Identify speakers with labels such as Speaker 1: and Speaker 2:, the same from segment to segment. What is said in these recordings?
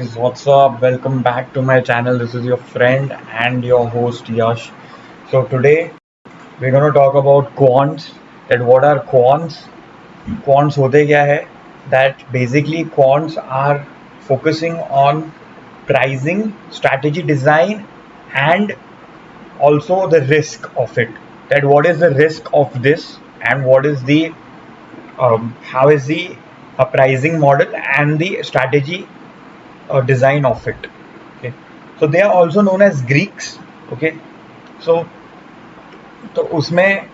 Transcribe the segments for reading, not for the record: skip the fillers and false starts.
Speaker 1: guys, what's up? Welcome back to my channel. This is your friend and your host Yash. So today we're going to talk about quants. That what are quants? Quants होते क्या है? That basically quants are focusing on pricing, strategy design, and also the risk of it. That what is the risk of this and what is the how is the pricing model and the strategy design of it. Okay, so they are also known as Greeks. Okay, so तो उसमें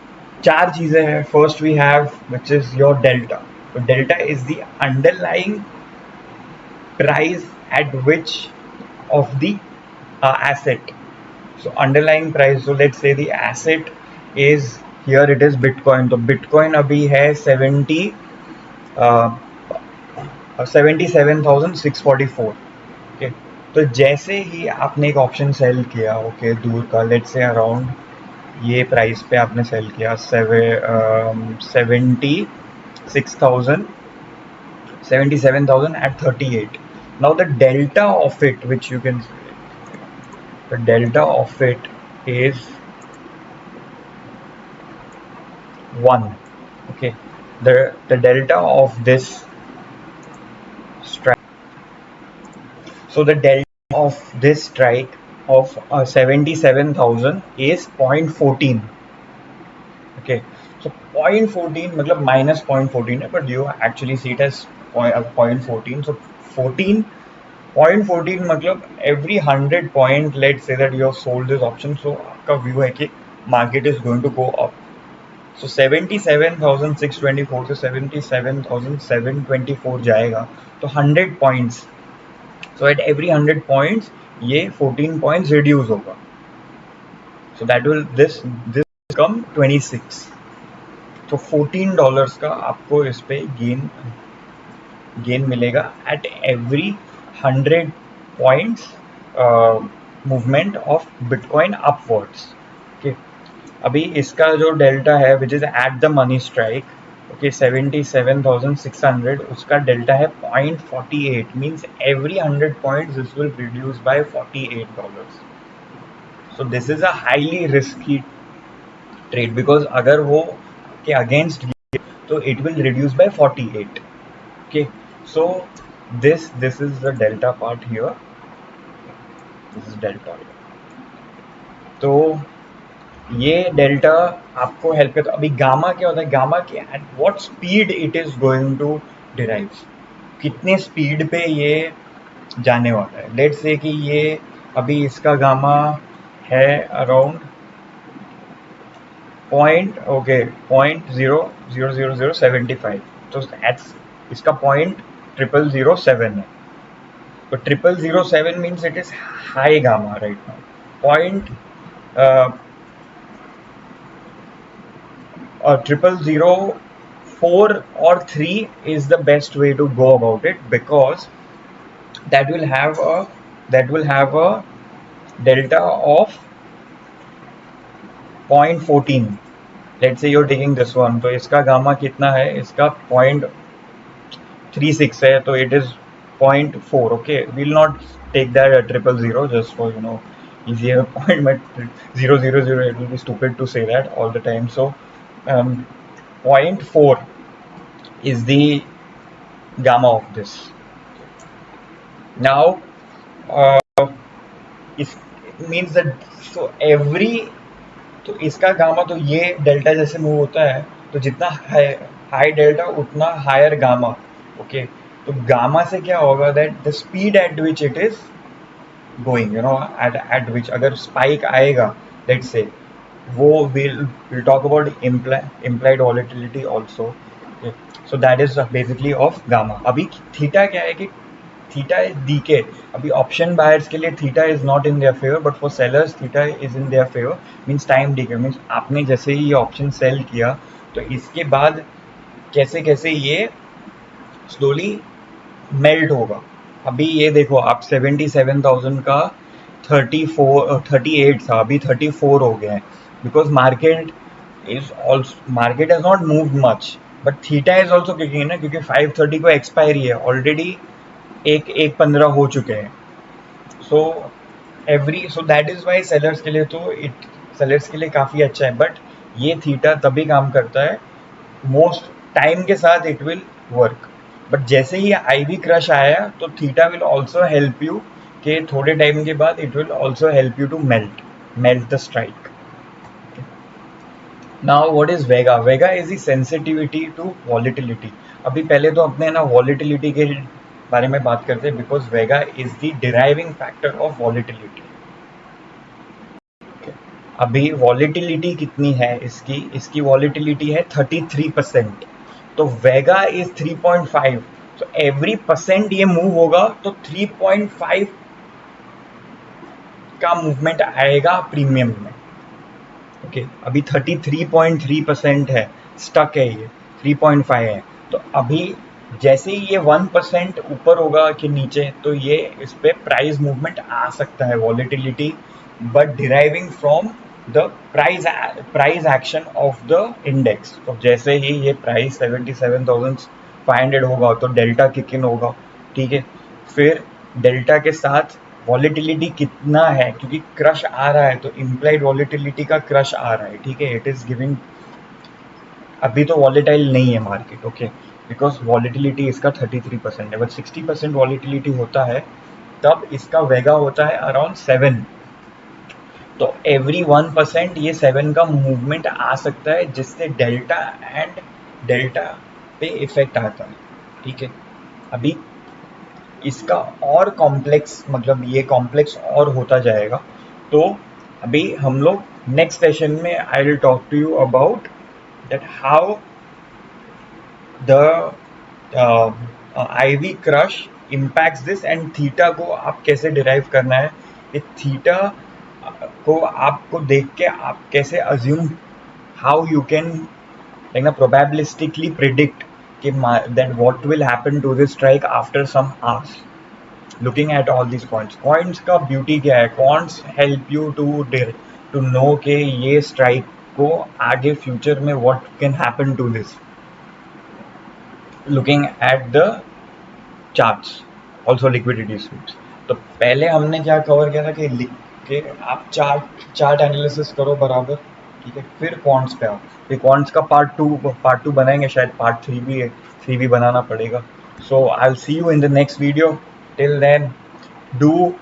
Speaker 1: चार चीजें हैं. First we have which is your delta. Delta is the underlying price at which of the asset. So underlying price, so let's say the asset is here, it is bitcoin. तो bitcoin अभी है 77,644. Okay, तो जैसे ही आपने एक option sell किया, okay, दूर का, लेट्स से अराउंड ये प्राइस पे आपने सेल किया 77,000 at 38. Now the delta of it, which you can, the delta of it is 1. Okay, the delta of this strike, so the delta of this strike of 77,000 is 0.14. Okay, so 0.14 मतलब minus 0.14 है, but you actually see it as 0.14. So 0.14 मतलब every 100 point, let's say that you have sold this option, so आपका view है कि market is going to go up. So 77,624 से 77,724 जाएगा, तो 100 points. So at every 100 points ये 14 points reduce होगा. So that will this become 26. तो $14 का आपको इस पे गेन मिलेगा at every 100 points movement of Bitcoin upwards. Okay, अभी इसका जो डेल्टा है which is at the money strike, okay, 77,600, उसका डेल्टा है 0.48. Means every 100 points this will reduce by $48. So this is a highly risky trade because अगर वो के against तो it will reduce by 48. Okay, so this is the delta part here. This is delta. तो ये delta आपको help करता है. अभी गामा क्या होता है? गामा के at what speed it is going to derive, कितने स्पीड पे ये जाने वाला है. लेट्स से कि ये अभी इसका गामा है अराउंड .0.00075. तो इसका 0.0007 है. तो 0007 means it is high gamma right now. Point 0.004 or 3 is the best way to go about it, because that will have a delta of 0.14. let's say you're taking this one, तो इसका gamma कितना है? इसका 0.36 है, तो it is 0.4. okay, we'll not take that at 0.000 just for easier point, but 0.000 it will be stupid to say that all the time. So 0.4 is the gamma of this. Now it means that so every, तो इसका gamma, तो ये delta जैसे move होता है तो जितना high delta उतना हायर गामा. ओके, तो गामा से क्या होगा? That the speed at which it is going, eight विच अगर स्पाइक आएगा, लेट्स से, वो we'll talk about implied volatility also. Okay, so that is basically of gamma. अभी theta क्या है कि थीटा इज डीके. अभी ऑप्शन बायर्स के लिए theta is not in their favour, but for sellers theta is in their favour. Means time DK means आपने जैसे ही ये ऑप्शन सेल किया तो इसके बाद कैसे कैसे ये स्लोली मेल्ट होगा. अभी ये देखो आप 77,000 का 38 था, अभी 34 हो गया है, because market has not moved much, but theta is also kicking in, क्योंकि 530 को एक्सपायरी है ऑलरेडी. एक 15 हो चुके हैं. So so that is why sellers के लिए तो सेलर्स के लिए काफ़ी अच्छा है. बट ये थीटा तभी काम करता है, मोस्ट टाइम के साथ इट विल वर्क. बट जैसे ही आईवी क्रश आया तो theta will also help you कि थोड़े टाइम के बाद it will also help you to melt the strike. Now what is vega? Vega is the sensitivity to volatility. अभी पहले तो अपने ना वॉलिटिलिटी के बारे में बात करते हैं, because Vega is the deriving factor of volatility. अभी वॉलिटिलिटी कितनी है इसकी वॉलिटिलिटी है 33%. तो वेगा इज 3.5. तो एवरी परसेंट ये मूव होगा तो 3.5 का मूवमेंट आएगा प्रीमियम में. ओके, अभी 33.3% है, स्टक है, ये 3.5 है. तो अभी जैसे ही ये 1% ऊपर होगा कि नीचे, तो ये इस पे प्राइस मूवमेंट आ सकता है, volatility, but deriving from the price action of the index. तो जैसे ही ये प्राइस 77,500 होगा तो डेल्टा किक इन होगा. ठीक है, फिर डेल्टा के साथ वॉलिटिलिटी कितना है, क्योंकि क्रश आ रहा है तो इम्प्लाइड वॉलिटिलिटी का क्रश आ रहा है. ठीक है, इट इज गिविंग. अभी तो वॉलेटाइल नहीं है मार्केट, ओके, बिकॉज वॉलिटिलिटी इसका 33% है. बट 60% वॉलिटिलिटी होता है तब इसका वेगा होता है अराउंड 7. तो एवरी 1% ये 7 का मूवमेंट आ सकता है, जिससे डेल्टा पे इफेक्ट आता है. ठीक है, अभी इसका और कॉम्प्लेक्स, मतलब ये कॉम्प्लेक्स और होता जाएगा. तो अभी हम लोग नेक्स्ट सेशन में I will talk to you about that how the IV crush impacts this, and theta को आप कैसे डिराइव करना है. ये थीटा को आपको देख के आप कैसे assume, how you can like probabilistically predict that what will happen to this strike after some hours, looking at all these points. Points का beauty क्या है? Points help you to know कि ये strike को आगे future में what can happen to this, looking at the charts, also liquidity sweeps. तो पहले हमने क्या कवर किया था कि आप चार्ट एनालिसिस करो बराबर. ठीक है, फिर क्वांट्स पे आओ. फिर क्वांट्स का पार्ट टू बनाएंगे, शायद पार्ट 3 भी बनाना पड़ेगा. So I will see you in the next video. Till then do.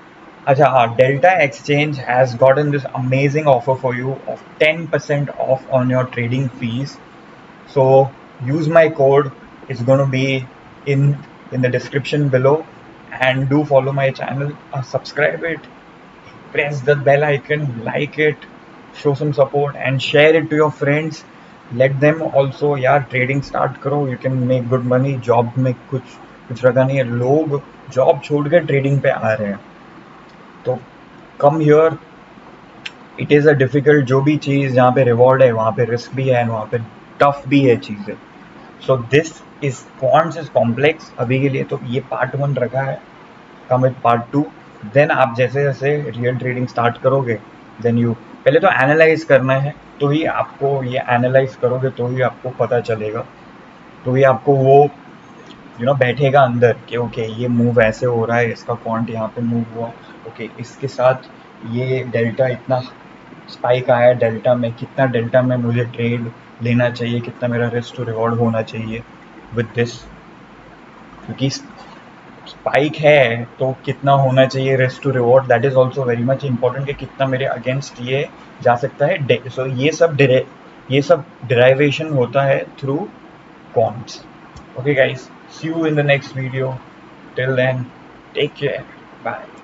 Speaker 1: अच्छा हाँ, Delta Exchange has gotten this amazing offer for you of 10% off on your trading fees. So use my code. It's going to be in the description below, and do follow my channel, subscribe it, press the bell icon, like it, show some support and share it to your friends. Let them also यार trading start करो, you can make good money. Job में कुछ रखा नहीं है, लोग job छोड़ के ट्रेडिंग पे आ रहे हैं. तो come here. It is a difficult, जो भी चीज़ जहाँ पे रिवॉर्ड है वहाँ पे रिस्क भी है, एंड वहाँ पे टफ भी है चीज़ें. So this is quants is complex. अभी के लिए तो ये पार्ट 1 रखा है, कम विद पार्ट 2. देन आप जैसे जैसे रियल ट्रेडिंग स्टार्ट करोगे, देन यू पहले तो एनालाइज करना है. तो ही आपको ये एनालाइज करोगे तो ही आपको पता चलेगा, तो ही आपको वो बैठेगा अंदर कि ओके ये मूव ऐसे हो रहा है, इसका क्वांट यहाँ पे मूव हुआ, ओके इसके साथ ये डेल्टा इतना स्पाइक आया, डेल्टा में कितना, डेल्टा में मुझे ट्रेड लेना चाहिए, कितना मेरा रिस्क टू रिवॉर्ड होना चाहिए विद दिस. क्योंकि स्पाइक है तो कितना होना चाहिए risk to reward, that is also very much important, कि कितना मेरे अगेंस्ट ये जा सकता है. सो ये सब डिराइवेशन होता है through quants. Okay guys, see you in the next video. Till then, take care. Bye.